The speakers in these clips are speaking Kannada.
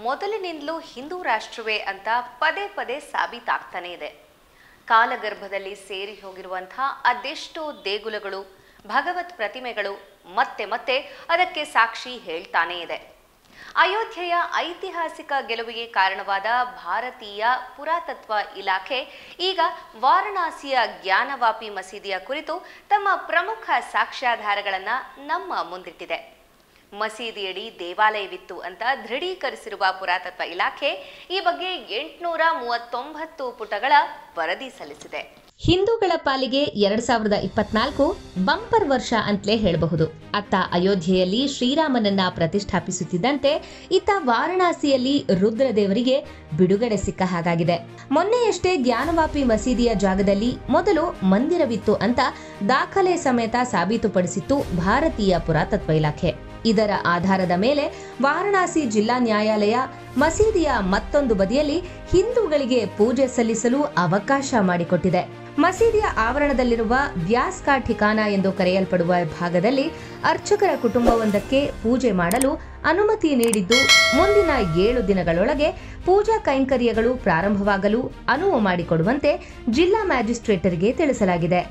ಮೊದಲಿನಿಂದಲೂ ಹಿಂದೂ ರಾಷ್ಟ್ರವೇ ಅಂತ ಪದೇ ಪದೇ ಸಾಬೀತಾಗ್ತಾನೆ ಇದೆ. ಕಾಲಗರ್ಭದಲ್ಲಿ ಸೇರಿ ಹೋಗಿರುವಂತಹ ಅದೆಷ್ಟೋ ದೇಗುಲಗಳು, ಭಗವತ್ ಪ್ರತಿಮೆಗಳು ಮತ್ತೆ ಮತ್ತೆ ಅದಕ್ಕೆ ಸಾಕ್ಷಿ ಹೇಳ್ತಾನೇ ಇದೆ. ಅಯೋಧ್ಯೆಯ ಐತಿಹಾಸಿಕ ಗೆಲುವಿಗೆ ಕಾರಣವಾದ ಭಾರತೀಯ ಪುರಾತತ್ವ ಇಲಾಖೆ ಈಗ ವಾರಣಾಸಿಯ ಜ್ಞಾನವಾಪಿ ಮಸೀದಿಯ ಕುರಿತು ತಮ್ಮ ಪ್ರಮುಖ ಸಾಕ್ಷ್ಯಾಧಾರಗಳನ್ನು ನಮ್ಮ ಮುಂದಿಟ್ಟಿದೆ. ಮಸೀದಿಯಡಿ ದೇವಾಲಯವಿತ್ತು ಅಂತ ದೃಢೀಕರಿಸಿರುವ ಪುರಾತತ್ವ ಇಲಾಖೆ ಈ ಬಗ್ಗೆ 839 ಪುಟಗಳ ವರದಿ ಸಲ್ಲಿಸಿದೆ. ಹಿಂದೂಗಳ ಪಾಲಿಗೆ 2024 ಬಂಪರ್ ವರ್ಷ ಅಂತಲೇ ಹೇಳಬಹುದು. ಅತ್ತ ಅಯೋಧ್ಯೆಯಲ್ಲಿ ಶ್ರೀರಾಮನನ್ನ ಪ್ರತಿಷ್ಠಾಪಿಸುತ್ತಿದ್ದಂತೆ ಇತ್ತ ವಾರಣಾಸಿಯಲ್ಲಿ ರುದ್ರದೇವರಿಗೆ ಬಿಡುಗಡೆ ಸಿಕ್ಕ ಹಾಗಾಗಿದೆ. ಮೊನ್ನೆಯಷ್ಟೇ ಜ್ಞಾನವಾಪಿ ಮಸೀದಿಯ ಜಾಗದಲ್ಲಿ ಮೊದಲು ಮಂದಿರವಿತ್ತು ಅಂತ ದಾಖಲೆ ಸಮೇತ ಸಾಬೀತುಪಡಿಸಿತ್ತು ಭಾರತೀಯ ಪುರಾತತ್ವ ಇಲಾಖೆ. ಇದರ ಆಧಾರದ ಮೇಲೆ ವಾರಣಾಸಿ ಜಿಲ್ಲಾ ನ್ಯಾಯಾಲಯ ಮಸೀದಿಯ ಮತ್ತೊಂದು ಬದಿಯಲ್ಲಿ ಹಿಂದೂಗಳಿಗೆ ಪೂಜೆ ಸಲ್ಲಿಸಲು ಅವಕಾಶ ಮಾಡಿಕೊಟ್ಟಿದೆ. ಮಸೀದಿಯ ಆವರಣದಲ್ಲಿರುವ ವ್ಯಾಸ್ ಕಾ ಠಿಕಾನಾ ಎಂದು ಕರೆಯಲ್ಪಡುವ ಭಾಗದಲ್ಲಿ ಅರ್ಚಕರ ಕುಟುಂಬವೊಂದಕ್ಕೆ ಪೂಜೆ ಮಾಡಲು ಅನುಮತಿ ನೀಡಿದ್ದು, ಮುಂದಿನ 7 ದಿನಗಳೊಳಗೆ ಪೂಜಾ ಕೈಂಕರ್ಯಗಳು ಪ್ರಾರಂಭವಾಗಲು ಅನುವು ಮಾಡಿಕೊಡುವಂತೆ ಜಿಲ್ಲಾ ಮ್ಯಾಜಿಸ್ಟ್ರೇಟರಿಗೆ ತಿಳಿಸಲಾಗಿದೆ.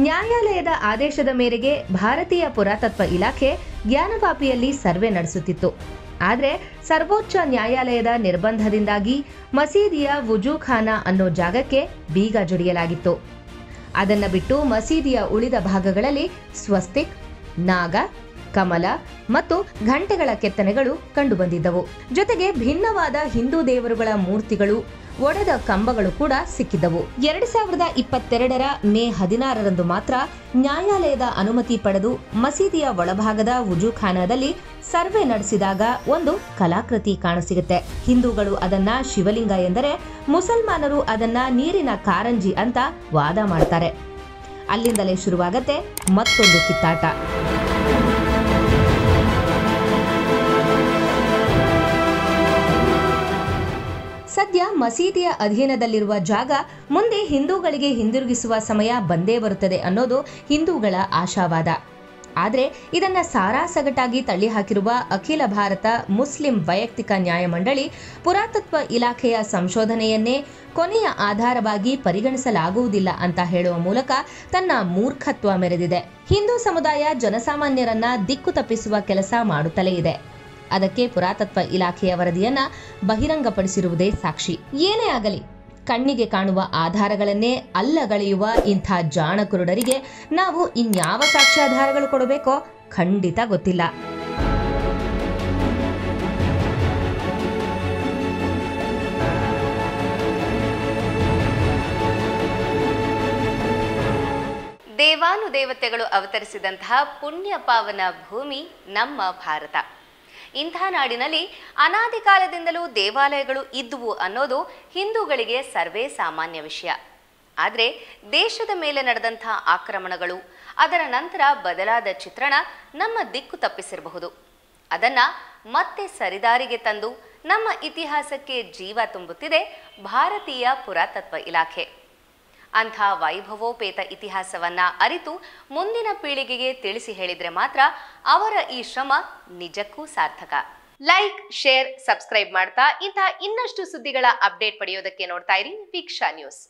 ನ್ಯಾಯಾಲಯದ ಆದೇಶದ ಮೇರೆಗೆ ಭಾರತೀಯ ಪುರಾತತ್ವ ಇಲಾಖೆ ಜ್ಞಾನವಾಪಿಯಲ್ಲಿ ಸರ್ವೆ ನಡೆಸುತ್ತಿತ್ತು. ಆದರೆ ಸರ್ವೋಚ್ಚ ನ್ಯಾಯಾಲಯದ ನಿರ್ಬಂಧದಿಂದಾಗಿ ಮಸೀದಿಯ ವುಜೂಖಾನಾ ಅನ್ನೋ ಜಾಗಕ್ಕೆ ಬೀಗ ಜಡಿಯಲಾಗಿತ್ತು. ಅದನ್ನ ಬಿಟ್ಟು ಮಸೀದಿಯ ಉಳಿದ ಭಾಗಗಳಲ್ಲಿ ಸ್ವಸ್ತಿಕ್, ನಾಗ, ಕಮಲ ಮತ್ತು ಘಂಟೆಗಳ ಕೆತ್ತನೆಗಳು ಕಂಡುಬಂದಿದ್ದವು. ಜೊತೆಗೆ ಭಿನ್ನವಾದ ಹಿಂದೂ ದೇವರುಗಳ ಮೂರ್ತಿಗಳು, ಒಡೆದ ಕಂಬಗಳು ಕೂಡ ಸಿಕ್ಕಿದ್ದವು. 2022 ಮೇ 16ರಂದು ಮಾತ್ರ ನ್ಯಾಯಾಲಯದ ಅನುಮತಿ ಪಡೆದು ಮಸೀದಿಯ ಒಳಭಾಗದ ವುಜೂಖಾನಾದಲ್ಲಿ ಸರ್ವೆ ನಡೆಸಿದಾಗ ಒಂದು ಕಲಾಕೃತಿ ಕಾಣಸಿಗುತ್ತೆ. ಹಿಂದೂಗಳು ಅದನ್ನ ಶಿವಲಿಂಗ ಎಂದರೆ, ಮುಸಲ್ಮಾನರು ಅದನ್ನ ನೀರಿನ ಕಾರಂಜಿ ಅಂತ ವಾದ ಮಾಡ್ತಾರೆ. ಅಲ್ಲಿಂದಲೇ ಶುರುವಾಗತ್ತೆ ಮತ್ತೊಂದು ಕಿತ್ತಾಟ. ಸದ್ಯ ಮಸೀದಿಯ ಅಧೀನದಲ್ಲಿರುವ ಜಾಗ ಮುಂದೆ ಹಿಂದೂಗಳಿಗೆ ಹಿಂದಿರುಗಿಸುವ ಸಮಯ ಬಂದೇ ಬರುತ್ತದೆ ಅನ್ನೋದು ಹಿಂದೂಗಳ ಆಶಾವಾದ. ಆದರೆ ಇದನ್ನ ಸಾರಾಸಗಟಾಗಿ ತಳ್ಳಿಹಾಕಿರುವ ಅಖಿಲ ಭಾರತ ಮುಸ್ಲಿಂ ವೈಯಕ್ತಿಕ ನ್ಯಾಯಮಂಡಳಿ ಪುರಾತತ್ವ ಇಲಾಖೆಯ ಸಂಶೋಧನೆಯನ್ನೇ ಕೊನೆಯ ಆಧಾರವಾಗಿ ಪರಿಗಣಿಸಲಾಗುವುದಿಲ್ಲ ಅಂತ ಹೇಳುವ ಮೂಲಕ ತನ್ನ ಮೂರ್ಖತ್ವ ಮೆರೆದಿದೆ. ಹಿಂದೂ ಸಮುದಾಯ ಜನಸಾಮಾನ್ಯರನ್ನ ದಿಕ್ಕು ತಪ್ಪಿಸುವ ಕೆಲಸ ಮಾಡುತ್ತಲೇ ಇದೆ. ಅದಕ್ಕೆ ಪುರಾತತ್ವ ಇಲಾಖೆಯ ವರದಿಯನ್ನ ಬಹಿರಂಗಪಡಿಸಿರುವುದೇ ಸಾಕ್ಷಿ. ಏನೇ ಆಗಲಿ, ಕಣ್ಣಿಗೆ ಕಾಣುವ ಆಧಾರಗಳನ್ನೇ ಅಲ್ಲಗಳೆಯುವ ಇಂಥ ಜಾಣಕುರುಡರಿಗೆ ನಾವು ಇನ್ಯಾವ ಸಾಕ್ಷ್ಯಾಧಾರಗಳು ಕೊಡಬೇಕೋ ಖಂಡಿತ ಗೊತ್ತಿಲ್ಲ. ದೇವಾನುದೇವತೆಗಳು ಅವತರಿಸಿದಂತಹ ಪುಣ್ಯ ಪಾವನ ಭೂಮಿ ನಮ್ಮ ಭಾರತ. ಇಂಥ ನಾಡಿನಲ್ಲಿ ಅನಾದಿ ಕಾಲದಿಂದಲೂ ದೇವಾಲಯಗಳು ಇದ್ದುವು ಅನ್ನೋದು ಹಿಂದೂಗಳಿಗೆ ಸರ್ವೇ ಸಾಮಾನ್ಯ ವಿಷಯ. ಆದರೆ ದೇಶದ ಮೇಲೆ ನಡೆದಂಥ ಆಕ್ರಮಣಗಳು, ಅದರ ನಂತರ ಬದಲಾದ ಚಿತ್ರಣ ನಮ್ಮ ದಿಕ್ಕು ತಪ್ಪಿಸಿರಬಹುದು. ಅದನ್ನ ಮತ್ತೆ ಸರಿದಾರಿಗೆ ತಂದು ನಮ್ಮ ಇತಿಹಾಸಕ್ಕೆ ಜೀವ ತುಂಬುತ್ತಿದೆ ಭಾರತೀಯ ಪುರಾತತ್ವ ಇಲಾಖೆ. ಅಂಥ ವೈಭವೋಪೇತ ಇತಿಹಾಸವನ್ನ ಅರಿತು ಮುಂದಿನ ಪೀಳಿಗೆಗೆ ತಿಳಿಸಿ ಹೇಳಿದ್ರೆ ಮಾತ್ರ ಅವರ ಈ ಶ್ರಮ ನಿಜಕ್ಕೂ ಸಾರ್ಥಕ. ಲೈಕ್, ಶೇರ್, ಸಬ್ಸ್ಕ್ರೈಬ್ ಮಾಡ್ತಾ ಇಂಥ ಇನ್ನಷ್ಟು ಸುದ್ದಿಗಳ ಅಪ್ಡೇಟ್ ಪಡೆಯೋದಕ್ಕೆ ನೋಡ್ತಾ ಇರಿ ವೀಕ್ಷಾ ನ್ಯೂಸ್.